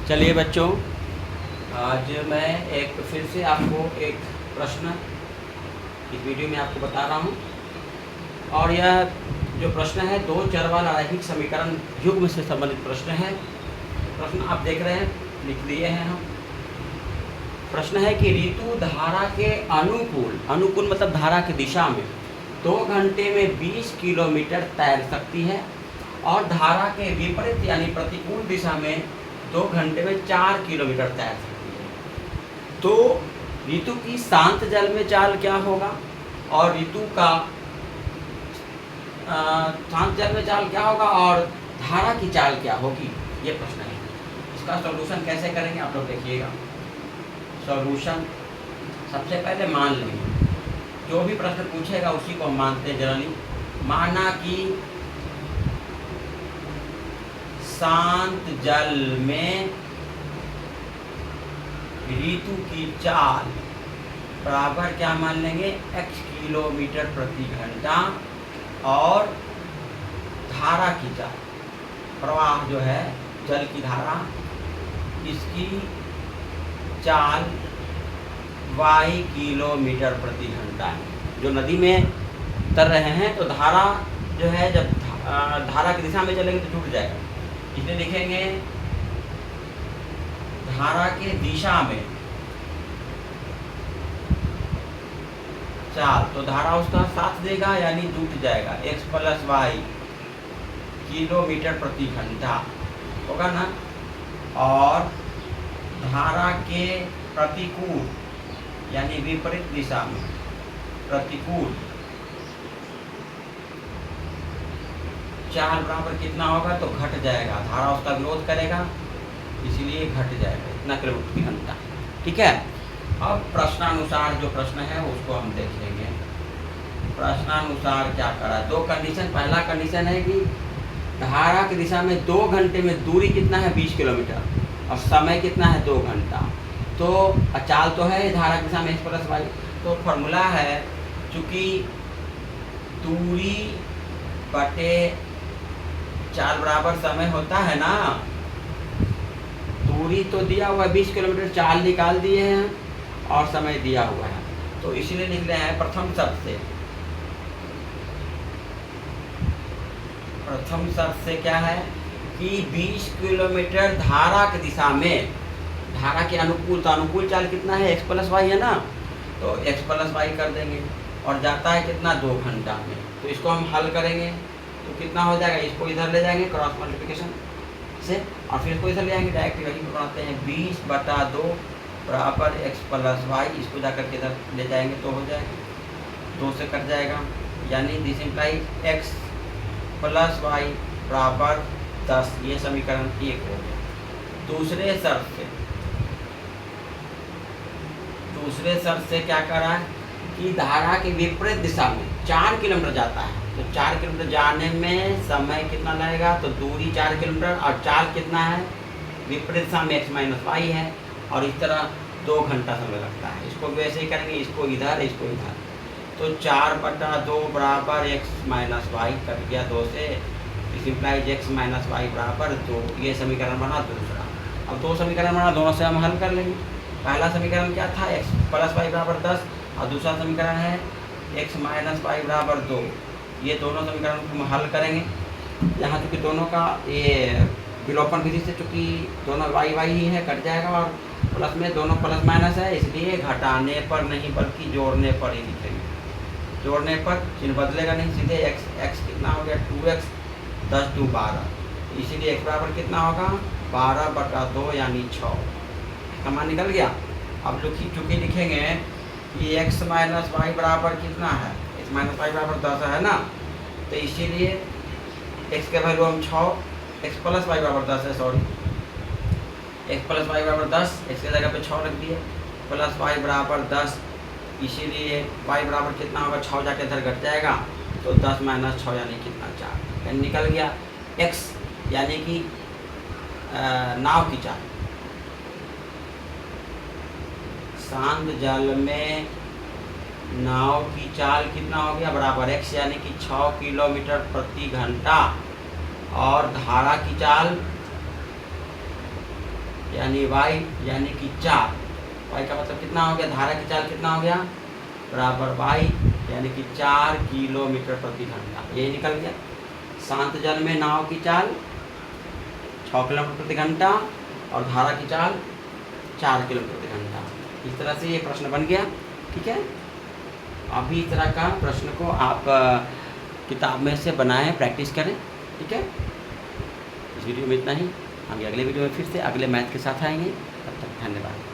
चलिए बच्चों, आज मैं एक फिर से आपको एक प्रश्न इस वीडियो में आपको बता रहा हूँ। और यह जो प्रश्न है दो चर वाला रैखिक समीकरण युग्म से संबंधित प्रश्न है। प्रश्न आप देख रहे हैं, लिख लिए हैं हम। प्रश्न है कि ऋतु धारा के अनुकूल, अनुकूल मतलब धारा की दिशा में 2 घंटे में 20 किलोमीटर तैर सकती है और धारा के विपरीत यानी प्रतिकूल दिशा में 2 घंटे में 4 किलोमीटर तैर सकती है। तो ऋतु की शांत जल में चाल क्या होगा और ऋतु का शांत जल में चाल क्या होगा और धारा की चाल क्या होगी, ये प्रश्न है। इसका सॉल्यूशन कैसे करेंगे आप लोग देखिएगा। सॉल्यूशन सबसे पहले मान लेंगे, जो भी प्रश्न पूछेगा उसी को हम मानते हैं जनरली। माना कि शांत जल में ऋतु की चाल बराबर क्या मान लेंगे, x किलोमीटर प्रति घंटा और धारा की चाल, प्रवाह जो है जल की धारा, इसकी चाल y किलोमीटर प्रति घंटा है। जो नदी में तर रहे हैं तो धारा जो है जब धारा की दिशा में चलेंगे तो छूट जाएगा, इसलिए लिखेंगे धारा के दिशा में चाल, तो धारा उसका साथ देगा यानी जुट जाएगा, x + y किलोमीटर प्रति घंटा होगा ना। और धारा के प्रतिकूल यानी विपरीत दिशा में प्रतिकूल चाल बराबर कितना होगा, तो घट जाएगा, धारा उसका विरोध करेगा इसलिए घट जाएगा, इतना किलोमीटर प्रति घंटा। ठीक है। अब प्रश्नानुसार जो प्रश्न है उसको हम देखेंगे। प्रश्नानुसार क्या करा, दो कंडीशन। पहला कंडीशन है कि धारा की दिशा में 2 घंटे में दूरी कितना है 20 किलोमीटर और समय कितना है 2 घंटा। तो चाल तो है धारा की दिशा में x + y, तो फॉर्मूला है चूँकि दूरी बटे चाल बराबर समय होता है ना। दूरी तो दिया हुआ है 20 किलोमीटर, चाल निकाल दिए हैं और समय दिया हुआ है, तो इसीलिए लिख रहे हैं प्रथम शर्त से क्या है कि 20 किलोमीटर धारा की दिशा में, धारा के अनुकूल, तो अनुकूल चाल कितना है x + y है ना, तो x + y कर देंगे और जाता है कितना 2 घंटा में। तो इसको हम हल करेंगे तो कितना हो जाएगा, इसको इधर ले जाएंगे क्रॉस मल्टीप्लिकेशन से और फिर इसको इधर ले आएंगे, डायरेक्ट वही बनाते हैं 20/2 बराबर x + y, इसको जाकर के इधर ले जाएंगे तो हो जाएगा 2 से कट जाएगा, यानी दिस इम्प्लाई x + y बराबर 10। ये समीकरण 1 हो गया। दूसरे शर्त से क्या करा है कि धारा के विपरीत दिशा में 4 किलोमीटर जाता है, तो 4 किलोमीटर जाने में समय कितना लगेगा, तो दूरी 4 किलोमीटर और चाल कितना है विपरीत दिशा में x - y है और इस तरह 2 घंटा समय लगता है। इसको वैसे ही करेंगे, इसको इधर इसको इधर, तो 4/2 बराबर x - y कट गया 2 से, इस इम्प्लाइज x - y बराबर 2। ये समीकरण बना दूसरा। अब 2 समीकरण बना, दोनों से हम हल कर लेंगे। पहला समीकरण क्या था, x + y बराबर 10 और दूसरा समीकरण है x - y बराबर 2। ये दोनों समीकरण को हम हल करेंगे। यहाँ चूँकि दोनों का ये विलोपन विधि से चूँकि दोनों y ही है, कट जाएगा और प्लस में दोनों ± है, इसलिए घटाने पर नहीं बल्कि जोड़ने पर ही लिखेंगे। जोड़ने पर चिन्ह बदलेगा नहीं, सीधे x कितना हो गया 2x, 10 × 12, इसीलिए x बराबर कितना होगा 12/2 यानी 6 का मान निकल गया। अब चूँकि लिखेंगे कि x - y बराबर कितना है, x - y बराबर 10 है ना, तो इसीलिए x के वैल्यू हम 6, x + y बराबर 10 है, सॉरी x + y बराबर 10, x की जगह पे 6 रख दिए, प्लस y बराबर 10, इसीलिए y बराबर कितना होगा 6 जाके इधर घट जाएगा, तो 10 - 6 यानी कितना 4 यानी निकल गया x, यानी कि नाव की चाल। शांत जल में नाव की चाल कितना हो गया बराबर x यानी कि 6 किलोमीटर प्रति घंटा और धारा की चाल यानी वाई यानी कि 4, वाई का मतलब कितना हो गया, धारा की चाल कितना हो गया, बराबर वाई यानी कि 4 किलोमीटर प्रति घंटा, यही निकल गया। शांत जल में नाव की चाल 6 किलोमीटर प्रति घंटा और धारा की चाल 4 किलोमीटर प्रति घंटा। इस तरह से ये प्रश्न बन गया। ठीक है, अभी इस तरह का प्रश्न को आप किताब में से बनाएं, प्रैक्टिस करें। ठीक है, इस वीडियो में इतना ही। हम अगले वीडियो में फिर से अगले मैथ के साथ आएंगे। तब तक धन्यवाद।